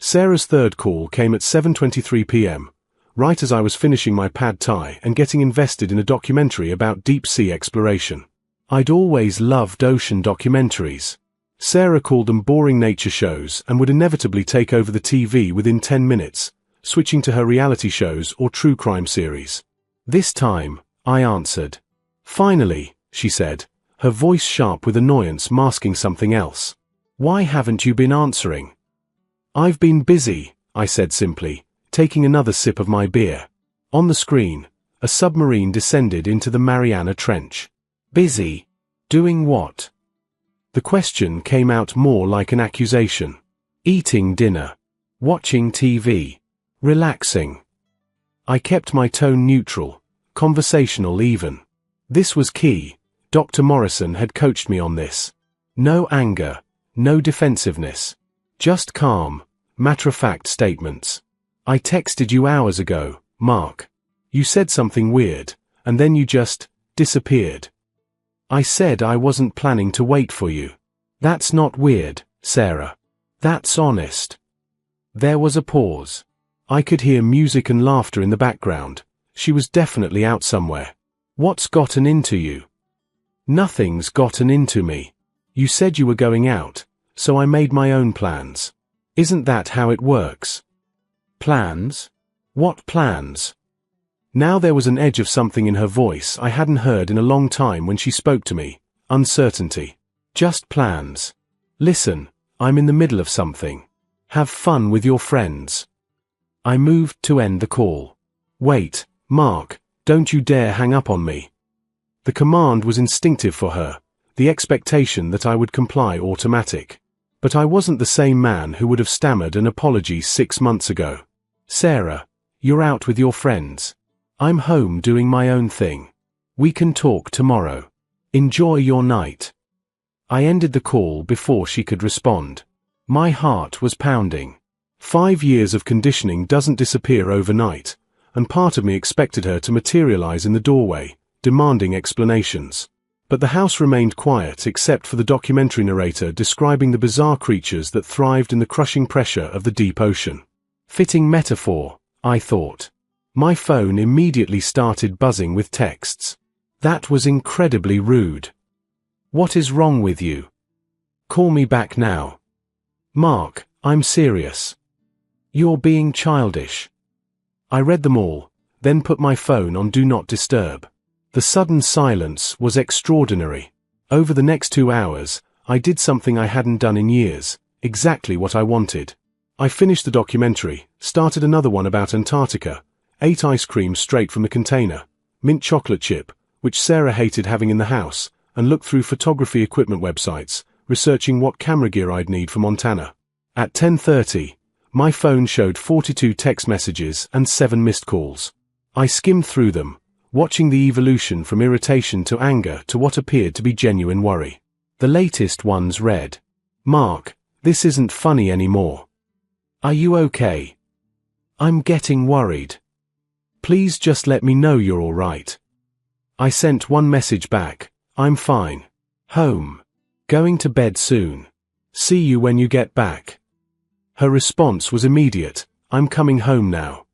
Sarah's third call came at 7:23 p.m., right as I was finishing my pad thai and getting invested in a documentary about deep-sea exploration. I'd always loved ocean documentaries. Sarah called them boring nature shows and would inevitably take over the TV within 10 minutes, switching to her reality shows or true crime series. This time, I answered. "Finally," she said, her voice sharp with annoyance masking something else. "Why haven't you been answering?" "I've been busy," I said simply, taking another sip of my beer. On the screen, a submarine descended into the Mariana Trench. "Busy? Doing what?" The question came out more like an accusation. "Eating dinner. Watching TV. Relaxing." I kept my tone neutral, conversational even. This was key. Dr. Morrison had coached me on this. No anger, no defensiveness. Just calm, matter-of-fact statements. "I texted you hours ago, Mark. You said something weird, and then you just disappeared." "I said I wasn't planning to wait for you." "That's not weird, Sarah. That's honest." There was a pause. I could hear music and laughter in the background. She was definitely out somewhere. "What's gotten into you?" "Nothing's gotten into me. You said you were going out, so I made my own plans. Isn't that how it works?" "Plans? What plans?" Now there was an edge of something in her voice I hadn't heard in a long time when she spoke to me. Uncertainty. "Just plans. Listen, I'm in the middle of something. Have fun with your friends." I moved to end the call. "Wait, Mark, don't you dare hang up on me." The command was instinctive for her, the expectation that I would comply automatic. But I wasn't the same man who would have stammered an apology 6 months ago. "Sarah, you're out with your friends. I'm home doing my own thing. We can talk tomorrow. Enjoy your night." I ended the call before she could respond. My heart was pounding. 5 years of conditioning doesn't disappear overnight, and part of me expected her to materialize in the doorway, demanding explanations. But the house remained quiet except for the documentary narrator describing the bizarre creatures that thrived in the crushing pressure of the deep ocean. Fitting metaphor, I thought. My phone immediately started buzzing with texts. That was incredibly rude. "What is wrong with you? Call me back now." "Mark, I'm serious. You're being childish." I read them all, then put my phone on Do Not Disturb. The sudden silence was extraordinary. Over the next 2 hours, I did something I hadn't done in years, exactly what I wanted. I finished the documentary, started another one about Antarctica, ate ice cream straight from the container, mint chocolate chip, which Sarah hated having in the house, and looked through photography equipment websites, researching what camera gear I'd need for Montana. At 10:30, my phone showed 42 text messages and 7 missed calls. I skimmed through them, watching the evolution from irritation to anger to what appeared to be genuine worry. The latest ones read, "Mark, this isn't funny anymore. Are you okay? I'm getting worried. Please just let me know you're all right." I sent one message back, "I'm fine. Home. Going to bed soon. See you when you get back." Her response was immediate, "I'm coming home now."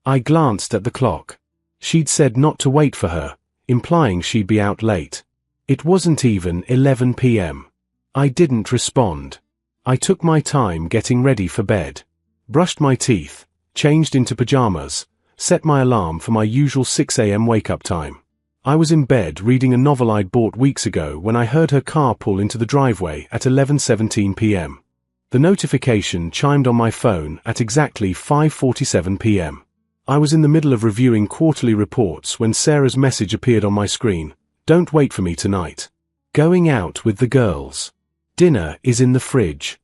I glanced at the clock. She'd said not to wait for her, implying she'd be out late. It wasn't even 11 p.m. I didn't respond. I took my time getting ready for bed. Brushed my teeth, changed into pajamas, set my alarm for my usual 6 a.m. wake-up time. I was in bed reading a novel I'd bought weeks ago when I heard her car pull into the driveway at 11:17 p.m. The notification chimed on my phone at exactly 5:47 p.m. I was in the middle of reviewing quarterly reports when Sarah's message appeared on my screen. "Don't wait for me tonight. Going out with the girls. Dinner is in the fridge."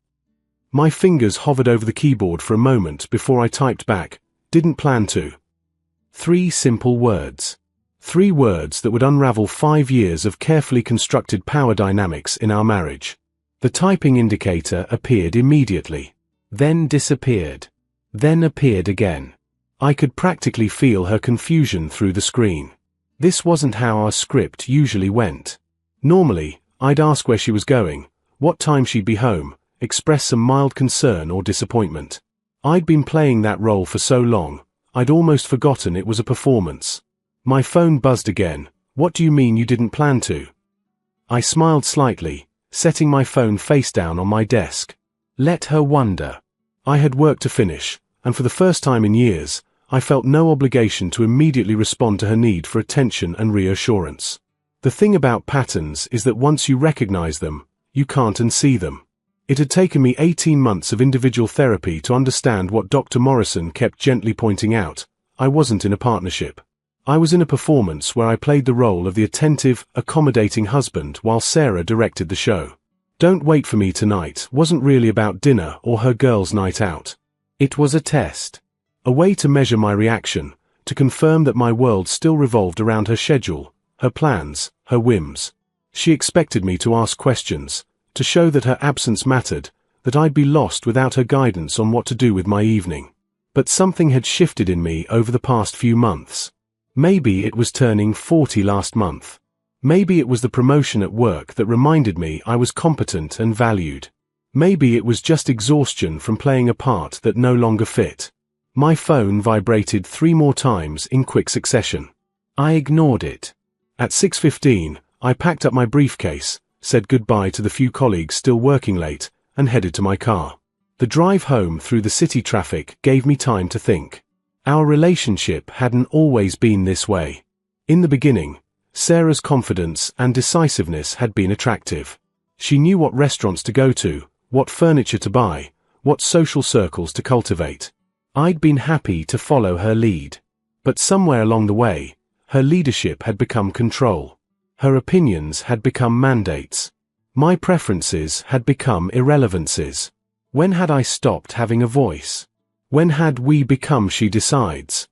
My fingers hovered over the keyboard for a moment before I typed back, "Didn't plan to." 3 simple words. 3 words that would unravel 5 years of carefully constructed power dynamics in our marriage. The typing indicator appeared immediately, then disappeared, then appeared again. I could practically feel her confusion through the screen. This wasn't how our script usually went. Normally, I'd ask where she was going, what time she'd be home, express some mild concern or disappointment. I'd been playing that role for so long, I'd almost forgotten it was a performance. My phone buzzed again. "What do you mean you didn't plan to?" I smiled slightly, setting my phone face down on my desk. Let her wonder. I had work to finish, and for the first time in years, I felt no obligation to immediately respond to her need for attention and reassurance. The thing about patterns is that once you recognize them, you can't unsee them. It had taken me 18 months of individual therapy to understand what Dr. Morrison kept gently pointing out. I wasn't in a partnership. I was in a performance where I played the role of the attentive, accommodating husband while Sarah directed the show. "Don't Wait for Me Tonight" wasn't really about dinner or her girls' night out. It was a test. A way to measure my reaction, to confirm that my world still revolved around her schedule, her plans, her whims. She expected me to ask questions, to show that her absence mattered, that I'd be lost without her guidance on what to do with my evening. But something had shifted in me over the past few months. Maybe it was turning 40 last month. Maybe it was the promotion at work that reminded me I was competent and valued. Maybe it was just exhaustion from playing a part that no longer fit. My phone vibrated 3 more times in quick succession. I ignored it. At 6:15, I packed up my briefcase, said goodbye to the few colleagues still working late, and headed to my car. The drive home through the city traffic gave me time to think. Our relationship hadn't always been this way. In the beginning, Sarah's confidence and decisiveness had been attractive. She knew what restaurants to go to, what furniture to buy, what social circles to cultivate. I'd been happy to follow her lead. But somewhere along the way, her leadership had become control. Her opinions had become mandates. My preferences had become irrelevances. When had I stopped having a voice? When had we become she decides?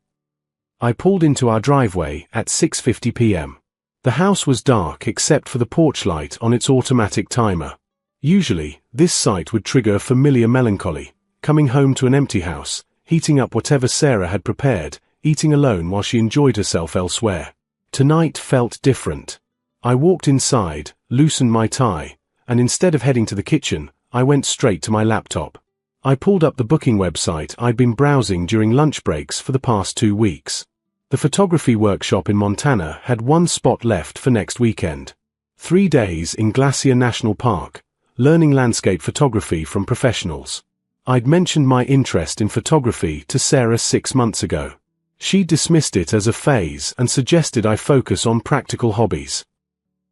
I pulled into our driveway at 6:50 p.m. The house was dark except for the porch light on its automatic timer. Usually, this sight would trigger a familiar melancholy, coming home to an empty house, heating up whatever Sarah had prepared, eating alone while she enjoyed herself elsewhere. Tonight felt different. I walked inside, loosened my tie, and instead of heading to the kitchen, I went straight to my laptop. I pulled up the booking website I'd been browsing during lunch breaks for the past 2 weeks. The photography workshop in Montana had 1 spot left for next weekend. 3 days in Glacier National Park, learning landscape photography from professionals. I'd mentioned my interest in photography to Sarah 6 months ago. She dismissed it as a phase and suggested I focus on practical hobbies.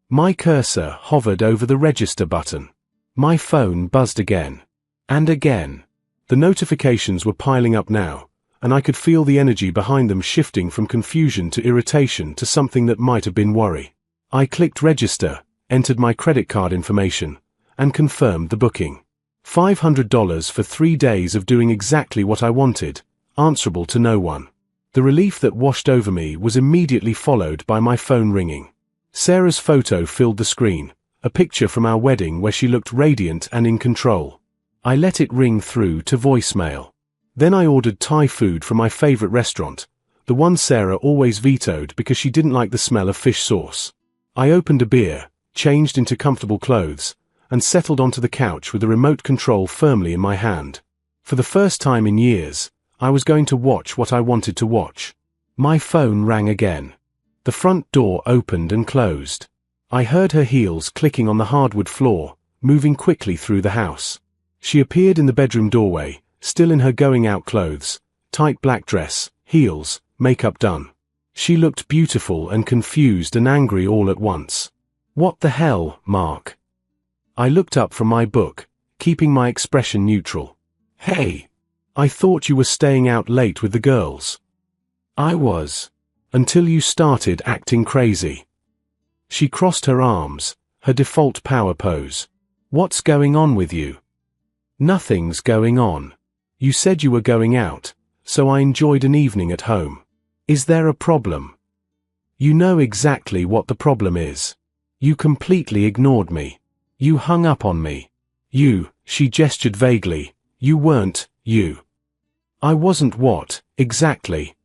My cursor hovered over the register button. My phone buzzed again. And again. The notifications were piling up now, and I could feel the energy behind them shifting from confusion to irritation to something that might have been worry. I clicked register, entered my credit card information, and confirmed the booking. $500 for 3 days of doing exactly what I wanted, answerable to no one. The relief that washed over me was immediately followed by my phone ringing. Sarah's photo filled the screen, a picture from our wedding where she looked radiant and in control. I let it ring through to voicemail. Then I ordered Thai food from my favorite restaurant, the one Sarah always vetoed because she didn't like the smell of fish sauce. I opened a beer, changed into comfortable clothes, and settled onto the couch with the remote control firmly in my hand. For the first time in years, I was going to watch what I wanted to watch. My phone rang again. The front door opened and closed. I heard her heels clicking on the hardwood floor, moving quickly through the house. She appeared in the bedroom doorway, still in her going-out clothes, tight black dress, heels, makeup done. She looked beautiful and confused and angry all at once. "What the hell, Mark?" I looked up from my book, keeping my expression neutral. "Hey, I thought you were staying out late with the girls." "I was. Until you started acting crazy." She crossed her arms, her default power pose. "What's going on with you?" "Nothing's going on. You said you were going out, so I enjoyed an evening at home. Is there a problem?" "You know exactly what the problem is. You completely ignored me. You hung up on me. She gestured vaguely. "You weren't, you." "I wasn't what, exactly?"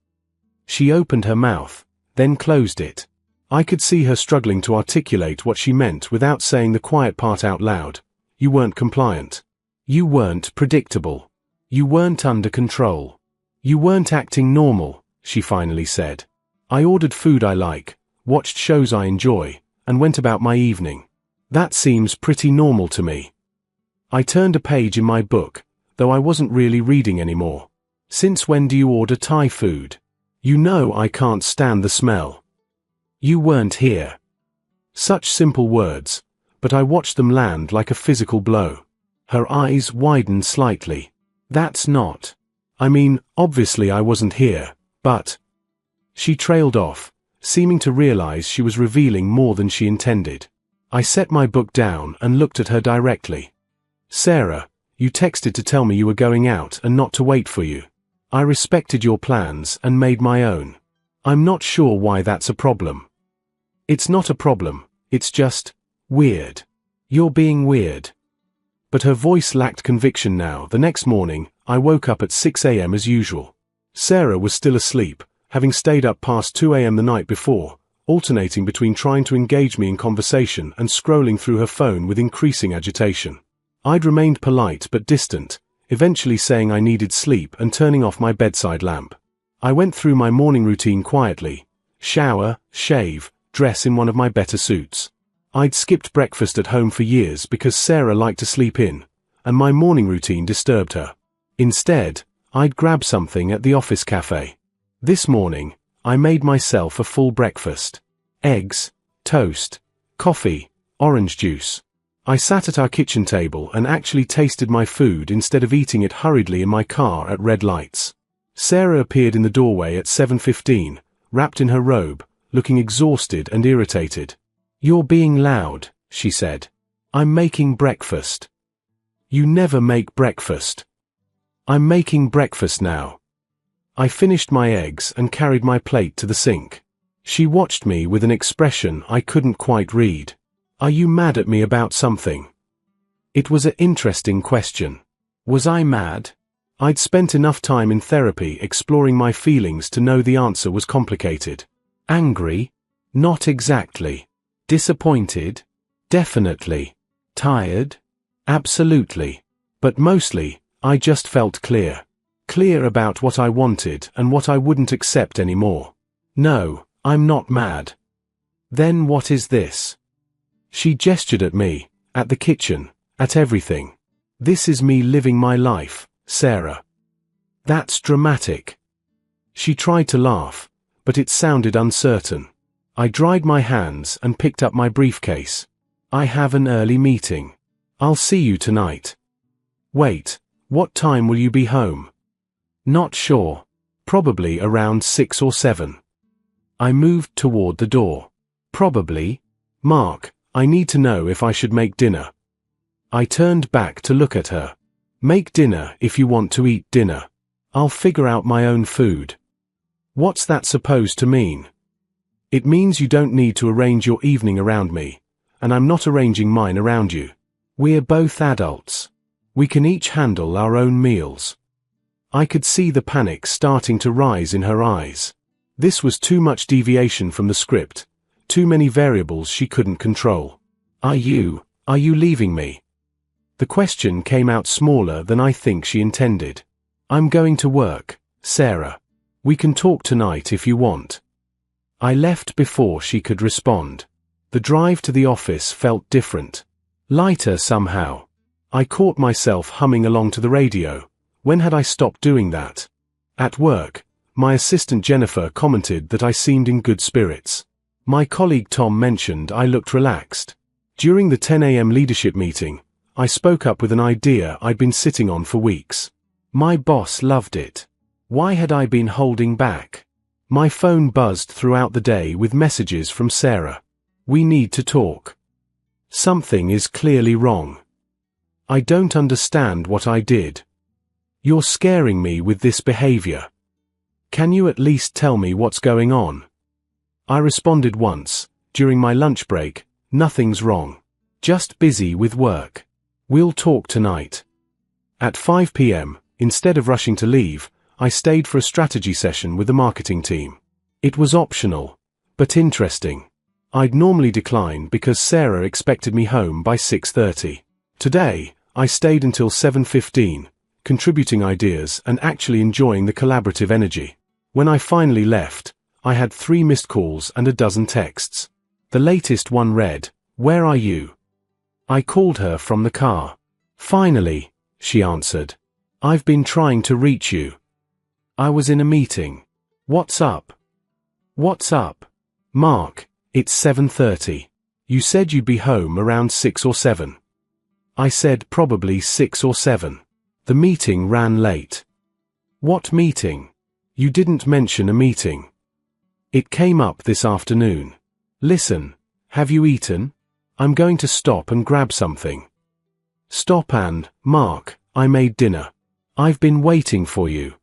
She opened her mouth, then closed it. I could see her struggling to articulate what she meant without saying the quiet part out loud. "You weren't compliant. You weren't predictable. You weren't under control. You weren't acting normal, she finally said. I ordered food I like, watched shows I enjoy, and went about my evening. That seems pretty normal to me. I turned a page in my book, though I wasn't really reading anymore. Since when do you order Thai food? You know I can't stand the smell. You weren't here. Such simple words, but I watched them land like a physical blow. Her eyes widened slightly. That's not. I mean, obviously I wasn't here, but... She trailed off, seeming to realize she was revealing more than she intended. I set my book down and looked at her directly. Sarah, you texted to tell me you were going out and not to wait for you. I respected your plans and made my own. I'm not sure why that's a problem. It's not a problem, it's just weird. You're being weird. But her voice lacked conviction now. The next morning, I woke up at 6 a.m. as usual. Sarah was still asleep, having stayed up past 2 a.m. the night before, alternating between trying to engage me in conversation and scrolling through her phone with increasing agitation. I'd remained polite but distant, eventually saying I needed sleep and turning off my bedside lamp. I went through my morning routine quietly: shower, shave, dress in one of my better suits. I'd skipped breakfast at home for years because Sarah liked to sleep in, and my morning routine disturbed her. Instead, I'd grab something at the office cafe. This morning, I made myself a full breakfast. Eggs, toast, coffee, orange juice. I sat at our kitchen table and actually tasted my food instead of eating it hurriedly in my car at red lights. Sarah appeared in the doorway at 7:15, wrapped in her robe, looking exhausted and irritated. You're being loud, she said. I'm making breakfast. You never make breakfast. I'm making breakfast now. I finished my eggs and carried my plate to the sink. She watched me with an expression I couldn't quite read. Are you mad at me about something? It was an interesting question. Was I mad? I'd spent enough time in therapy exploring my feelings to know the answer was complicated. Angry? Not exactly. Disappointed? Definitely. Tired? Absolutely. But mostly, I just felt clear. Clear about what I wanted and what I wouldn't accept anymore. No, I'm not mad. Then what is this? She gestured at me, at the kitchen, at everything. This is me living my life, Sarah. That's dramatic. She tried to laugh, but it sounded uncertain. I dried my hands and picked up my briefcase. I have an early meeting. I'll see you tonight. Wait, what time will you be home? Not sure. Probably around 6 or 7. I moved toward the door. Probably. Mark, I need to know if I should make dinner. I turned back to look at her. Make dinner if you want to eat dinner. I'll figure out my own food. What's that supposed to mean? It means you don't need to arrange your evening around me, and I'm not arranging mine around you. We're both adults. We can each handle our own meals. I could see the panic starting to rise in her eyes. This was too much deviation from the script, too many variables she couldn't control. Are you leaving me? The question came out smaller than I think she intended. I'm going to work, Sarah. We can talk tonight if you want. I left before she could respond. The drive to the office felt different. Lighter somehow. I caught myself humming along to the radio. When had I stopped doing that? At work, my assistant Jennifer commented that I seemed in good spirits. My colleague Tom mentioned I looked relaxed. During the 10 a.m. leadership meeting, I spoke up with an idea I'd been sitting on for weeks. My boss loved it. Why had I been holding back? My phone buzzed throughout the day with messages from Sarah. We need to talk. Something is clearly wrong. I don't understand what I did. You're scaring me with this behavior. Can you at least tell me what's going on? I responded once, during my lunch break, nothing's wrong. Just busy with work. We'll talk tonight. At 5 p.m., instead of rushing to leave, I stayed for a strategy session with the marketing team. It was optional, but interesting. I'd normally decline because Sarah expected me home by 6:30. Today, I stayed until 7:15, contributing ideas and actually enjoying the collaborative energy. When I finally left, I had 3 missed calls and a dozen texts. The latest one read, "Where are you?" I called her from the car. "Finally," she answered. "I've been trying to reach you." "I was in a meeting." "What's up?" "What's up?" "Mark, it's 7:30. You said you'd be home around 6 or 7. I said probably 6 or 7. The meeting ran late." "What meeting? You didn't mention a meeting." "It came up this afternoon." "Listen, have you eaten? I'm going to stop and grab something." "Stop and, Mark, I made dinner. I've been waiting for you."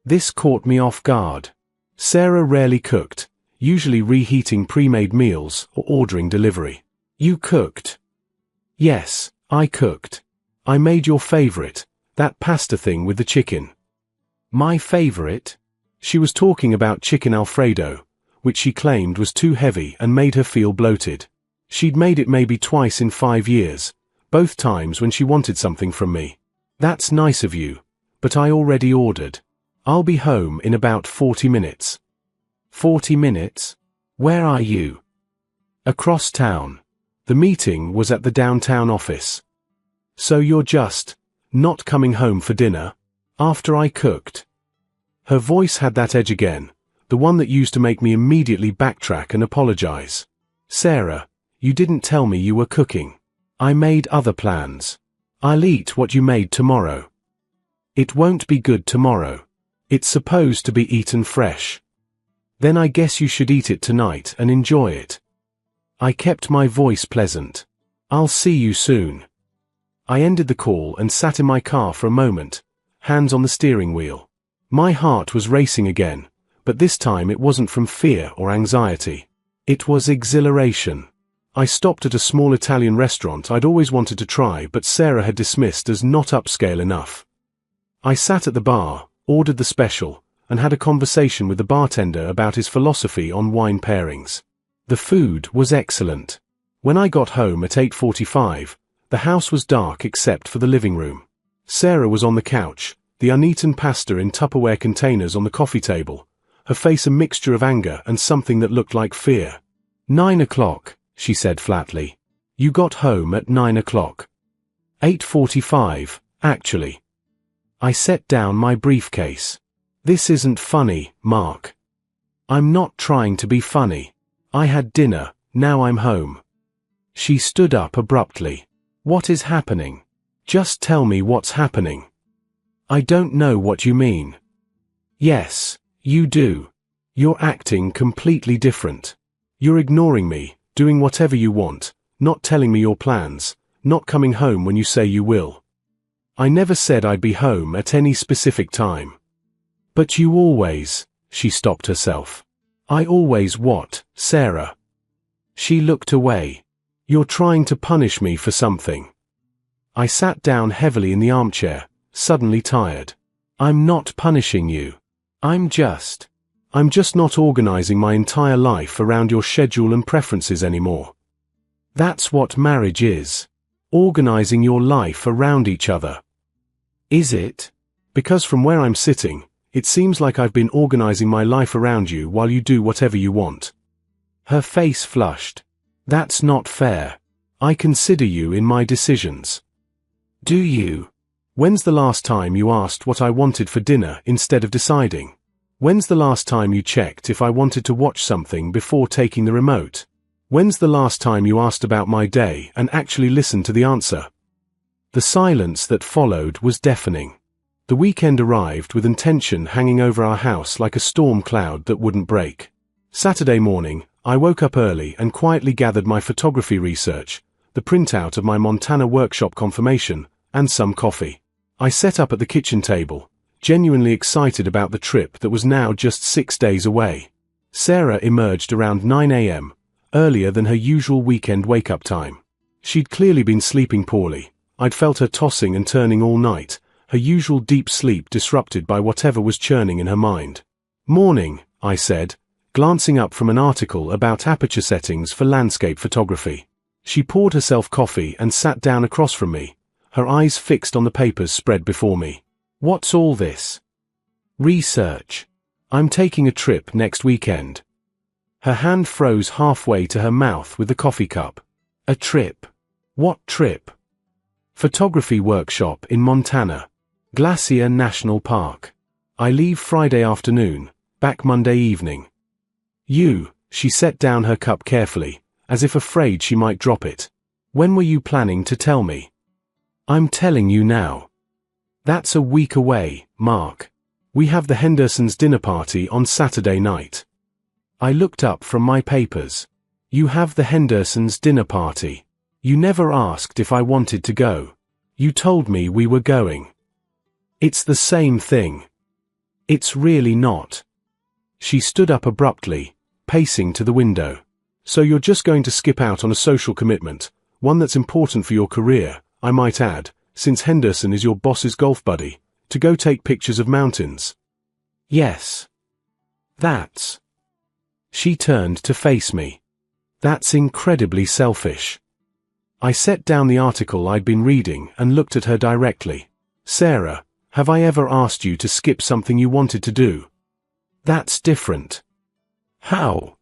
This caught me off guard. Sarah rarely cooked, usually reheating pre-made meals or ordering delivery. "You cooked?" "Yes, I cooked. I made your favorite, that pasta thing with the chicken." "My favorite?" She was talking about chicken Alfredo, which she claimed was too heavy and made her feel bloated. She'd made it maybe twice in 5 years, both times when she wanted something from me. "That's nice of you, but I already ordered. I'll be home in about 40 minutes. 40 minutes? Where are you?" "Across town. The meeting was at the downtown office." "So you're just not coming home for dinner? After I cooked?" Her voice had that edge again, the one that used to make me immediately backtrack and apologize. "Sarah, you didn't tell me you were cooking. I made other plans. I'll eat what you made tomorrow." "It won't be good tomorrow. It's supposed to be eaten fresh." "Then I guess you should eat it tonight and enjoy it." I kept my voice pleasant. "I'll see you soon." I ended the call and sat in my car for a moment, hands on the steering wheel. My heart was racing again, but this time it wasn't from fear or anxiety. It was exhilaration. I stopped at a small Italian restaurant I'd always wanted to try, but Sarah had dismissed as not upscale enough. I sat at the bar, ordered the special, and had a conversation with the bartender about his philosophy on wine pairings. The food was excellent. When I got home at 8:45, the house was dark except for the living room. Sarah was on the couch, the uneaten pasta in Tupperware containers on the coffee table, her face a mixture of anger and something that looked like fear. 9 o'clock, she said flatly. "You got home at 9 o'clock. 8:45, actually." I set down my briefcase. "This isn't funny, Mark." "I'm not trying to be funny. I had dinner, now I'm home." She stood up abruptly. "What is happening? Just tell me what's happening." "I don't know what you mean." "Yes, you do. You're acting completely different. You're ignoring me, doing whatever you want, not telling me your plans, not coming home when you say you will." "I never said I'd be home at any specific time." "But you always," she stopped herself. "I always what, Sarah?" She looked away. "You're trying to punish me for something." I sat down heavily in the armchair, suddenly tired. "I'm not punishing you. I'm just not organizing my entire life around your schedule and preferences anymore." That's what marriage is. Organizing your life around each other. Is it? Because from where I'm sitting, it seems like I've been organizing my life around you while you do whatever you want. Her face flushed. "That's not fair. I consider you in my decisions." "Do you? When's the last time you asked what I wanted for dinner instead of deciding? When's the last time you checked if I wanted to watch something before taking the remote? When's the last time you asked about my day and actually listened to the answer?" The silence that followed was deafening. The weekend arrived with tension hanging over our house like a storm cloud that wouldn't break. Saturday morning, I woke up early and quietly gathered my photography research, the printout of my Montana workshop confirmation, and some coffee. I set up at the kitchen table, genuinely excited about the trip that was now just 6 days away. Sarah emerged around 9 a.m., earlier than her usual weekend wake-up time. She'd clearly been sleeping poorly. I'd felt her tossing and turning all night, her usual deep sleep disrupted by whatever was churning in her mind. "Morning," I said, glancing up from an article about aperture settings for landscape photography. She poured herself coffee and sat down across from me, her eyes fixed on the papers spread before me. What's all this? Research. I'm taking a trip next weekend. Her hand froze halfway to her mouth with the coffee cup. A trip. What trip? Photography workshop in Montana. Glacier National Park. I leave Friday afternoon, back Monday evening. She set down her cup carefully, as if afraid she might drop it. When were you planning to tell me? I'm telling you now. That's a week away, Mark. We have the Hendersons' dinner party on Saturday night. I looked up from my papers. You have the Hendersons' dinner party. You never asked if I wanted to go. You told me we were going. It's the same thing. It's really not. She stood up abruptly, pacing to the window. So you're just going to skip out on a social commitment, one that's important for your career, I might add, since Henderson is your boss's golf buddy, to go take pictures of mountains. Yes. That's. She turned to face me. That's incredibly selfish. I set down the article I'd been reading and looked at her directly. Sarah, have I ever asked you to skip something you wanted to do? That's different. How?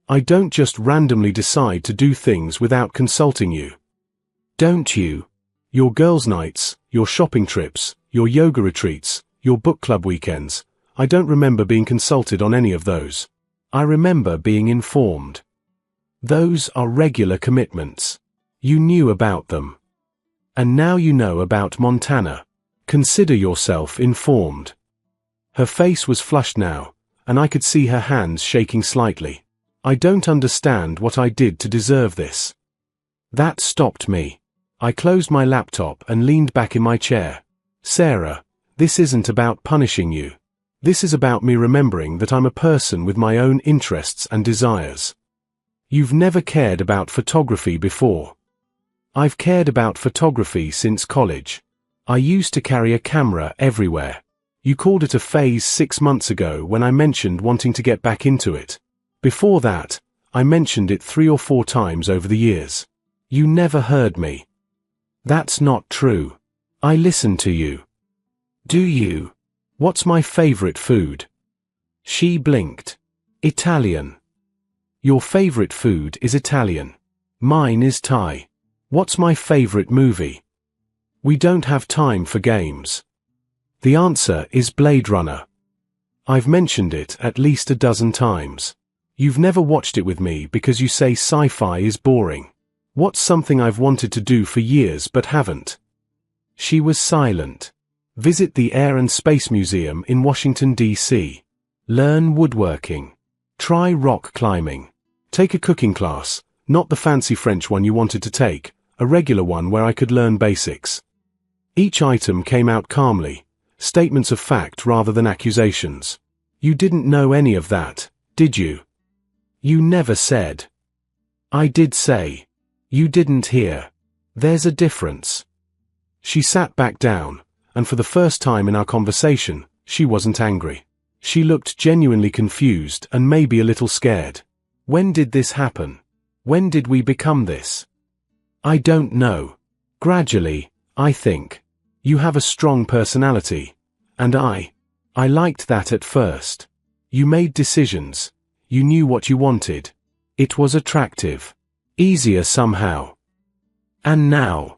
I don't just randomly decide to do things without consulting you. Don't you? Your girls' nights, your shopping trips, your yoga retreats, your book club weekends, I don't remember being consulted on any of those. I remember being informed. Those are regular commitments. You knew about them. And now you know about Montana. Consider yourself informed. Her face was flushed now, and I could see her hands shaking slightly. I don't understand what I did to deserve this. That stopped me. I closed my laptop and leaned back in my chair. Sarah, this isn't about punishing you. This is about me remembering that I'm a person with my own interests and desires. You've never cared about photography before. I've cared about photography since college. I used to carry a camera everywhere. You called it a phase 6 months ago when I mentioned wanting to get back into it. Before that, I mentioned it 3 or 4 times over the years. You never heard me. That's not true. I listen to you. Do you? What's my favorite food? She blinked. Italian. Your favorite food is Italian. Mine is Thai. What's my favorite movie? We don't have time for games. The answer is Blade Runner. I've mentioned it at least a dozen times. You've never watched it with me because you say sci-fi is boring. What's something I've wanted to do for years but haven't? She was silent. Visit the Air and Space Museum in Washington, D.C. Learn woodworking. Try rock climbing. Take a cooking class, not the fancy French one you wanted to take, a regular one where I could learn basics. Each item came out calmly, statements of fact rather than accusations. You didn't know any of that, did you? You never said. I did say. You didn't hear. There's a difference. She sat back down, and for the first time in our conversation, she wasn't angry. She looked genuinely confused and maybe a little scared. When did this happen? When did we become this? I don't know. Gradually, I think. You have a strong personality, and I liked that at first. You made decisions. You knew what you wanted. It was attractive. Easier somehow. And now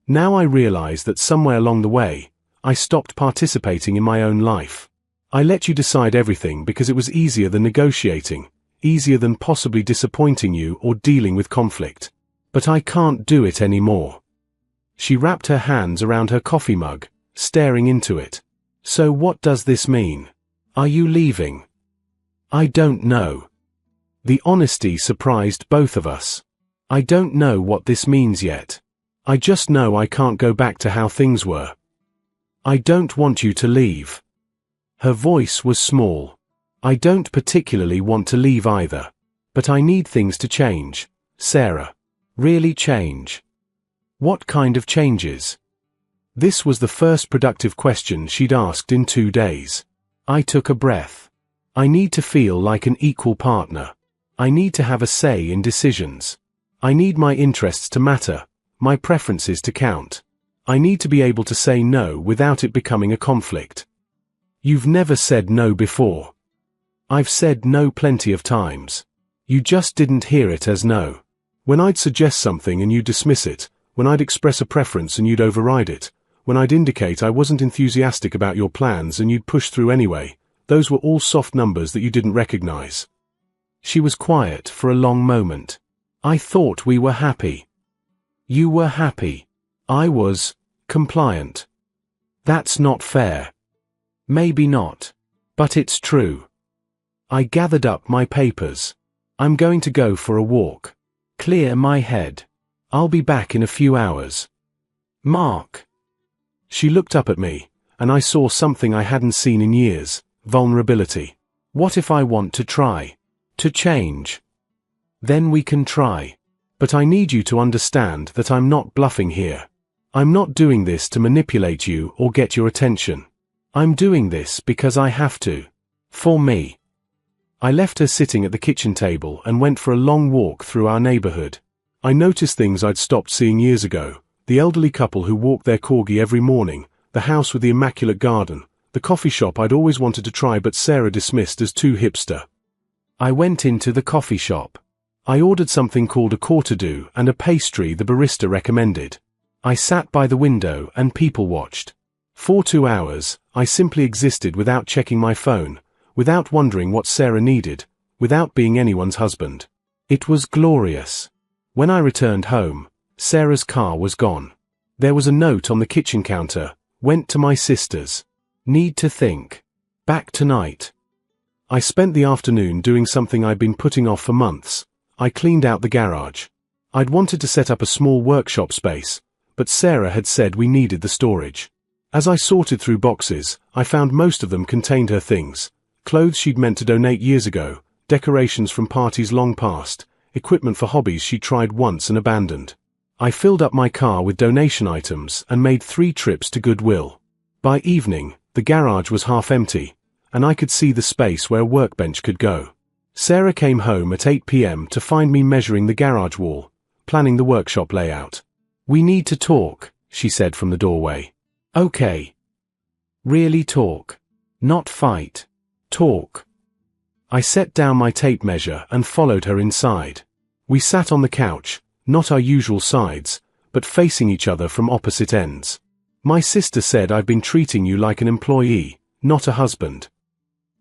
I realize that somewhere along the way, I stopped participating in my own life. I let you decide everything because it was easier than negotiating, easier than possibly disappointing you or dealing with conflict. But I can't do it anymore. She wrapped her hands around her coffee mug, staring into it. So what does this mean? Are you leaving? I don't know. The honesty surprised both of us. I don't know what this means yet. I just know I can't go back to how things were. I don't want you to leave. Her voice was small. I don't particularly want to leave either. But I need things to change, Sarah. Really change. What kind of changes? This was the first productive question she'd asked in 2 days. I took a breath. I need to feel like an equal partner. I need to have a say in decisions. I need my interests to matter, my preferences to count. I need to be able to say no without it becoming a conflict. You've never said no before. I've said no plenty of times. You just didn't hear it as no. When I'd suggest something and you'd dismiss it, when I'd express a preference and you'd override it, when I'd indicate I wasn't enthusiastic about your plans and you'd push through anyway, those were all soft numbers that you didn't recognize. She was quiet for a long moment. I thought we were happy. You were happy. I was compliant. That's not fair. Maybe not. But it's true. I gathered up my papers. I'm going to go for a walk. Clear my head. I'll be back in a few hours. Mark. She looked up at me, and I saw something I hadn't seen in years: vulnerability. What if I want to try to change? Then we can try. But I need you to understand that I'm not bluffing here. I'm not doing this to manipulate you or get your attention. I'm doing this because I have to. For me. I left her sitting at the kitchen table and went for a long walk through our neighborhood. I noticed things I'd stopped seeing years ago: the elderly couple who walked their corgi every morning, the house with the immaculate garden, the coffee shop I'd always wanted to try but Sarah dismissed as too hipster. I went into the coffee shop. I ordered something called a courtadou and a pastry the barista recommended. I sat by the window and people watched. For 2 hours, I simply existed without checking my phone, without wondering what Sarah needed, without being anyone's husband. It was glorious. When I returned home, Sarah's car was gone. There was a note on the kitchen counter: went to my sister's. Need to think. Back tonight. I spent the afternoon doing something I'd been putting off for months. I cleaned out the garage. I'd wanted to set up a small workshop space, but Sarah had said we needed the storage. As I sorted through boxes, I found most of them contained her things: clothes she'd meant to donate years ago, decorations from parties long past, equipment for hobbies she'd tried once and abandoned. I filled up my car with donation items and made 3 trips to Goodwill. By evening, the garage was half empty, and I could see the space where a workbench could go. Sarah came home at 8 p.m. to find me measuring the garage wall, planning the workshop layout. We need to talk, she said from the doorway. Okay. Really talk. Not fight. Talk. I set down my tape measure and followed her inside. We sat on the couch, not our usual sides, but facing each other from opposite ends. My sister said I've been treating you like an employee, not a husband.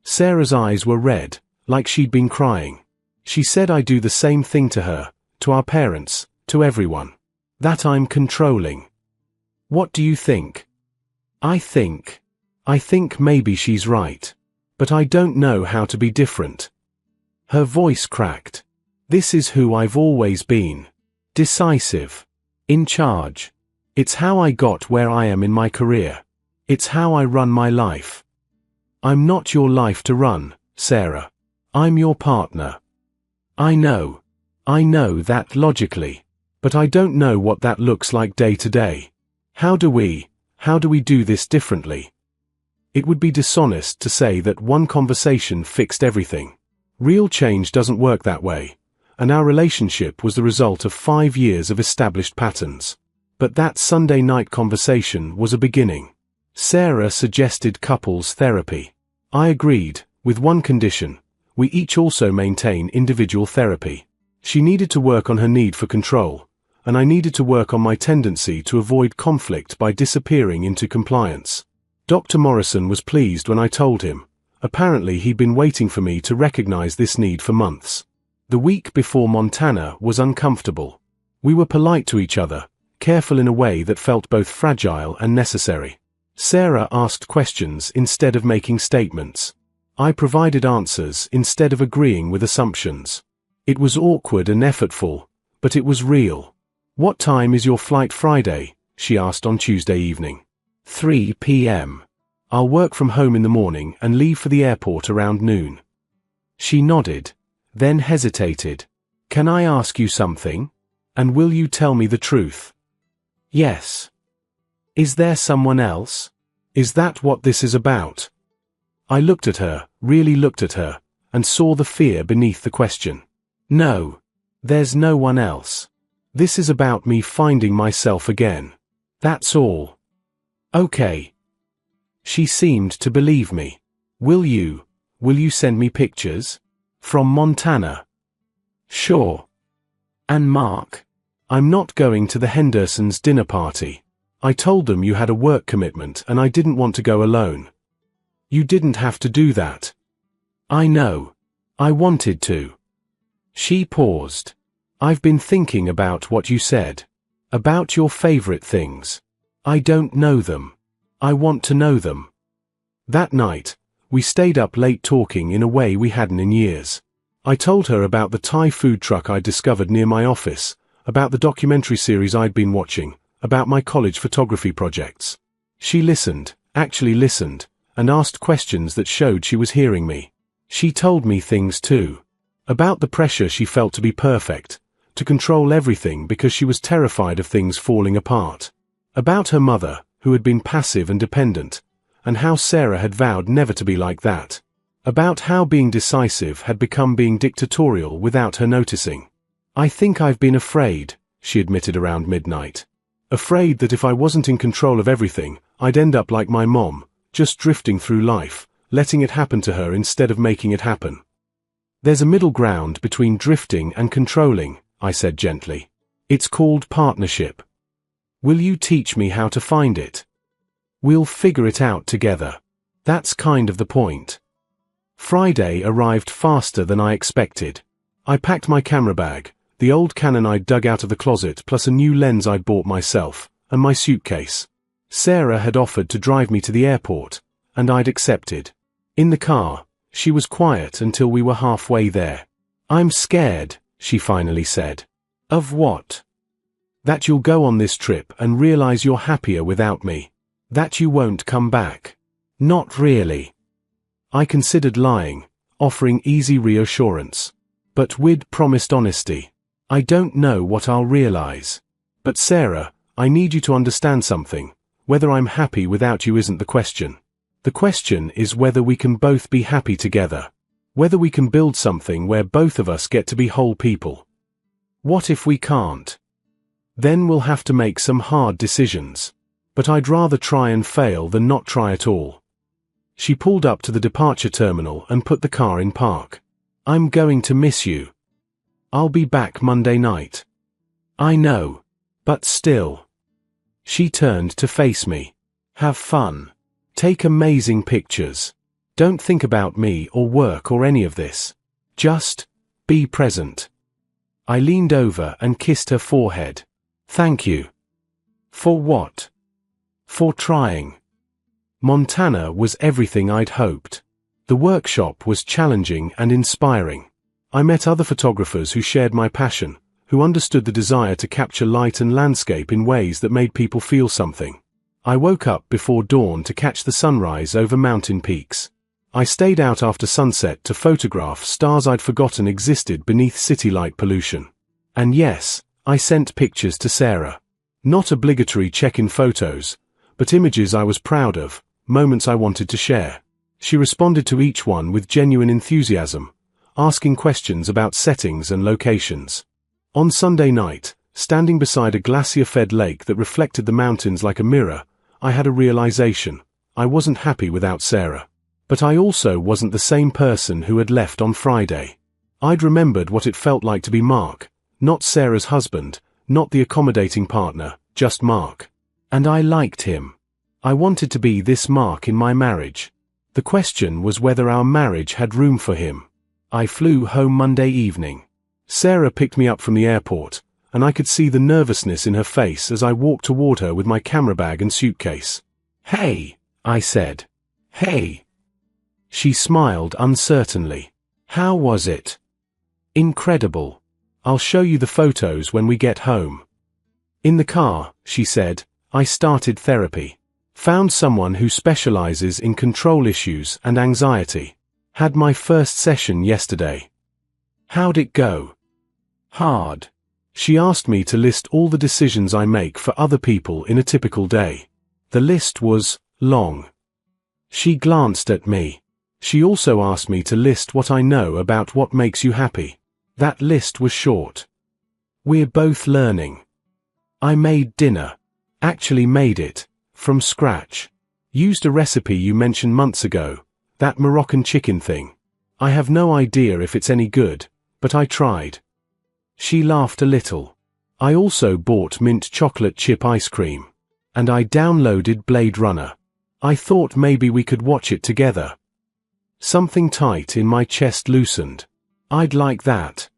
Sarah's eyes were red, like she'd been crying. She said I do the same thing to her, to our parents, to everyone. That I'm controlling. What do you think? I think maybe she's right. But I don't know how to be different. Her voice cracked. This is who I've always been. Decisive. In charge. It's how I got where I am in my career. It's how I run my life. I'm not your life to run, Sarah. I'm your partner. I know that logically. But I don't know what that looks like day to day. How do we do this differently? It would be dishonest to say that one conversation fixed everything. Real change doesn't work that way, and our relationship was the result of 5 years of established patterns. But that Sunday night conversation was a beginning. Sarah suggested couples therapy. I agreed, with one condition: we each also maintain individual therapy. She needed to work on her need for control, and I needed to work on my tendency to avoid conflict by disappearing into compliance. Dr. Morrison was pleased when I told him. Apparently he'd been waiting for me to recognize this need for months. The week before Montana was uncomfortable. We were polite to each other, careful in a way that felt both fragile and necessary. Sarah asked questions instead of making statements. I provided answers instead of agreeing with assumptions. It was awkward and effortful, but it was real. What time is your flight Friday? She asked on Tuesday evening. 3 p.m. I'll work from home in the morning and leave for the airport around noon. She nodded, then hesitated. Can I ask you something? And will you tell me the truth? Yes. Is there someone else? Is that what this is about? I looked at her, really looked at her, and saw the fear beneath the question. No. There's no one else. This is about me finding myself again. That's all. Okay. She seemed to believe me. Will you send me pictures? From Montana. Sure. And Mark? I'm not going to the Hendersons' dinner party. I told them you had a work commitment and I didn't want to go alone. You didn't have to do that. I know. I wanted to. She paused. I've been thinking about what you said. About your favorite things. I don't know them. I want to know them. That night, we stayed up late talking in a way we hadn't in years. I told her about the Thai food truck I'd discovered near my office, about the documentary series I'd been watching, about my college photography projects. She listened, actually listened, and asked questions that showed she was hearing me. She told me things too. About the pressure she felt to be perfect, to control everything because she was terrified of things falling apart. About her mother, who had been passive and dependent, and how Sarah had vowed never to be like that. About how being decisive had become being dictatorial without her noticing. I think I've been afraid, she admitted around midnight. Afraid that if I wasn't in control of everything, I'd end up like my mom, just drifting through life, letting it happen to her instead of making it happen. There's a middle ground between drifting and controlling, I said gently. It's called partnership. Will you teach me how to find it? We'll figure it out together. That's kind of the point. Friday arrived faster than I expected. I packed my camera bag, the old Canon I'd dug out of the closet plus a new lens I'd bought myself, and my suitcase. Sarah had offered to drive me to the airport, and I'd accepted. In the car, she was quiet until we were halfway there. I'm scared, she finally said. Of what? That you'll go on this trip and realize you're happier without me. That you won't come back. Not really. I considered lying, offering easy reassurance. But we'd promised honesty. I don't know what I'll realize. But Sarah, I need you to understand something. Whether I'm happy without you isn't the question. The question is whether we can both be happy together. Whether we can build something where both of us get to be whole people. What if we can't? Then we'll have to make some hard decisions. But I'd rather try and fail than not try at all. She pulled up to the departure terminal and put the car in park. I'm going to miss you. I'll be back Monday night. I know. But still. She turned to face me. Have fun. Take amazing pictures. Don't think about me or work or any of this. Just be present. I leaned over and kissed her forehead. Thank you. For what? For trying. Montana was everything I'd hoped. The workshop was challenging and inspiring. I met other photographers who shared my passion, who understood the desire to capture light and landscape in ways that made people feel something. I woke up before dawn to catch the sunrise over mountain peaks. I stayed out after sunset to photograph stars I'd forgotten existed beneath city light pollution. And yes, I sent pictures to Sarah. Not obligatory check-in photos, but images I was proud of, moments I wanted to share. She responded to each one with genuine enthusiasm, asking questions about settings and locations. On Sunday night, standing beside a glacier-fed lake that reflected the mountains like a mirror, I had a realization. I wasn't happy without Sarah. But I also wasn't the same person who had left on Friday. I'd remembered what it felt like to be Mark, not Sarah's husband, not the accommodating partner, just Mark. And I liked him. I wanted to be this Mark in my marriage. The question was whether our marriage had room for him. I flew home Monday evening. Sarah picked me up from the airport, and I could see the nervousness in her face as I walked toward her with my camera bag and suitcase. Hey, I said. Hey. She smiled uncertainly. How was it? Incredible. I'll show you the photos when we get home. In the car, she said, I started therapy. Found someone who specializes in control issues and anxiety. Had my first session yesterday. How'd it go? Hard. She asked me to list all the decisions I make for other people in a typical day. The list was long. She glanced at me. She also asked me to list what I know about what makes you happy. That list was short. We're both learning. I made dinner. Actually made it. From scratch. Used a recipe you mentioned months ago. That Moroccan chicken thing. I have no idea if it's any good, but I tried. She laughed a little. I also bought mint chocolate chip ice cream. And I downloaded Blade Runner. I thought maybe we could watch it together. Something tight in my chest loosened. I'd like that.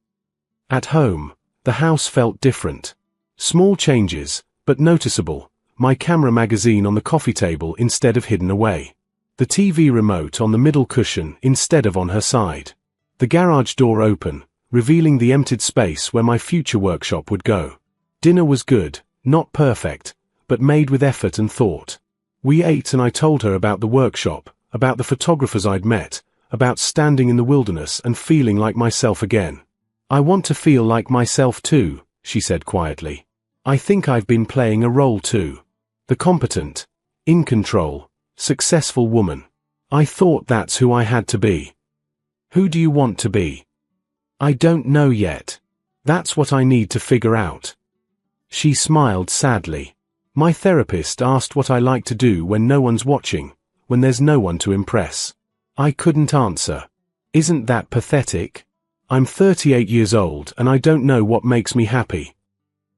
At home, the house felt different. Small changes, but noticeable. My camera magazine on the coffee table instead of hidden away. The TV remote on the middle cushion instead of on her side. The garage door open, revealing the emptied space where my future workshop would go. Dinner was good, not perfect, but made with effort and thought. We ate and I told her about the workshop, about the photographers I'd met, about standing in the wilderness and feeling like myself again. I want to feel like myself too, she said quietly. I think I've been playing a role too. The competent, in control, successful woman. I thought that's who I had to be. Who do you want to be? I don't know yet. That's what I need to figure out. She smiled sadly. My therapist asked what I like to do when no one's watching, when there's no one to impress. I couldn't answer. Isn't that pathetic? I'm 38 years old and I don't know what makes me happy.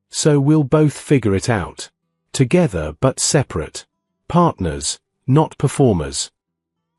So we'll both figure it out. Together but separate. Partners, not performers.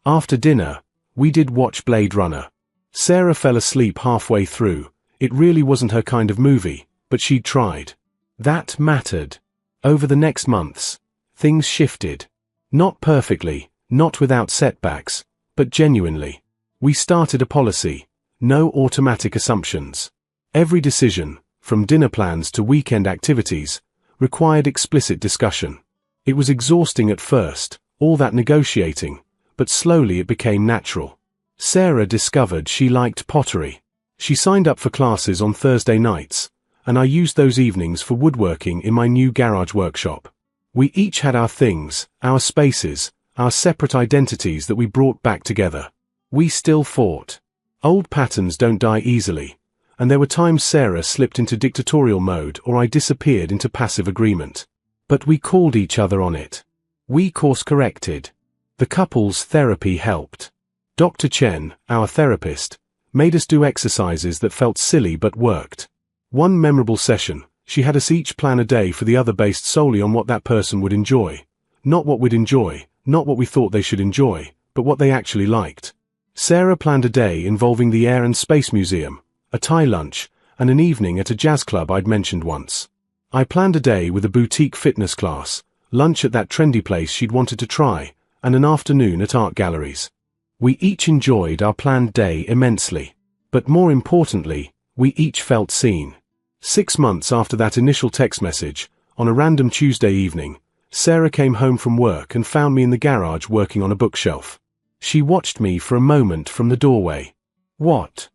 After dinner, we did watch Blade Runner. Sarah fell asleep halfway through. It really wasn't her kind of movie, but she'd tried. That mattered. Over the next months, things shifted. Not perfectly, not without setbacks, but genuinely. We started a policy. No automatic assumptions. Every decision, from dinner plans to weekend activities, required explicit discussion. It was exhausting at first, all that negotiating, but slowly it became natural. Sarah discovered she liked pottery. She signed up for classes on Thursday nights, and I used those evenings for woodworking in my new garage workshop. We each had our things, our spaces, our separate identities that we brought back together. We still fought. Old patterns don't die easily, and there were times Sarah slipped into dictatorial mode or I disappeared into passive agreement. But we called each other on it. We course-corrected. The couple's therapy helped. Dr. Chen, our therapist, made us do exercises that felt silly but worked. One memorable session, she had us each plan a day for the other based solely on what that person would enjoy. Not what we'd enjoy, not what we thought they should enjoy, but what they actually liked. Sarah planned a day involving the Air and Space Museum, a Thai lunch, and an evening at a jazz club I'd mentioned once. I planned a day with a boutique fitness class, lunch at that trendy place she'd wanted to try, and an afternoon at art galleries. We each enjoyed our planned day immensely. But more importantly, we each felt seen. 6 months after that initial text message, on a random Tuesday evening, Sarah came home from work and found me in the garage working on a bookshelf. She watched me for a moment from the doorway. What?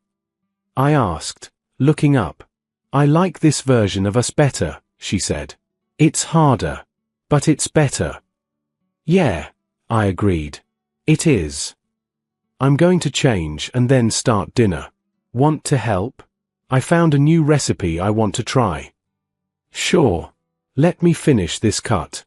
I asked, looking up. I like this version of us better, she said. It's harder. But it's better. Yeah, I agreed. It is. I'm going to change and then start dinner. Want to help? I found a new recipe I want to try. Sure. Let me finish this cut.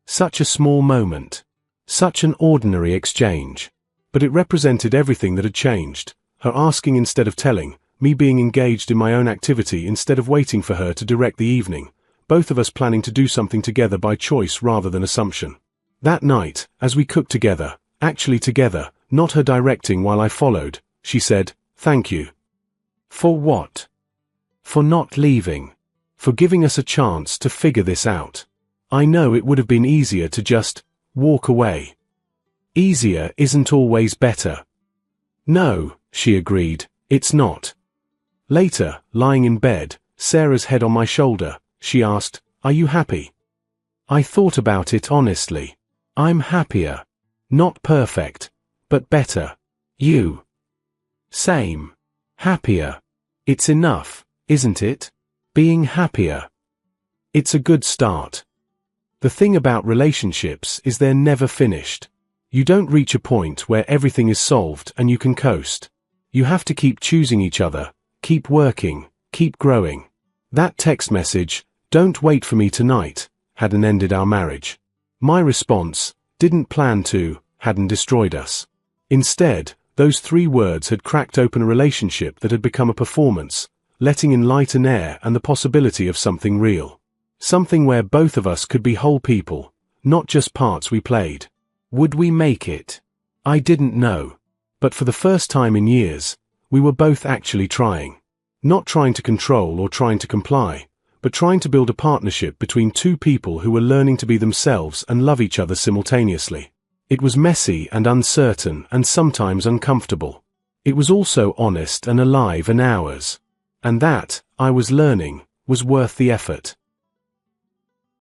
Such a small moment. Such an ordinary exchange. But it represented everything that had changed. Her asking instead of telling, me being engaged in my own activity instead of waiting for her to direct the evening, both of us planning to do something together by choice rather than assumption. That night, as we cooked together, actually together, not her directing while I followed, she said, "Thank you." For what? For not leaving. For giving us a chance to figure this out. I know it would have been easier to just walk away. Easier isn't always better. No, she agreed, it's not. Later, lying in bed, Sarah's head on my shoulder, she asked, "Are you happy?" I thought about it honestly. I'm happier. Not perfect, but better. You? Same. Happier. It's enough, isn't it? Being happier. It's a good start. The thing about relationships is they're never finished. You don't reach a point where everything is solved and you can coast. You have to keep choosing each other, keep working, keep growing. That text message, "Don't wait for me tonight," hadn't ended our marriage. My response, didn't plan to, hadn't destroyed us. Instead, those 3 words had cracked open a relationship that had become a performance, letting in light and air and the possibility of something real. Something where both of us could be whole people, not just parts we played. Would we make it? I didn't know. But for the first time in years, we were both actually trying. Not trying to control or trying to comply, but trying to build a partnership between 2 people who were learning to be themselves and love each other simultaneously. It was messy and uncertain and sometimes uncomfortable. It was also honest and alive and ours. And that, I was learning, was worth the effort.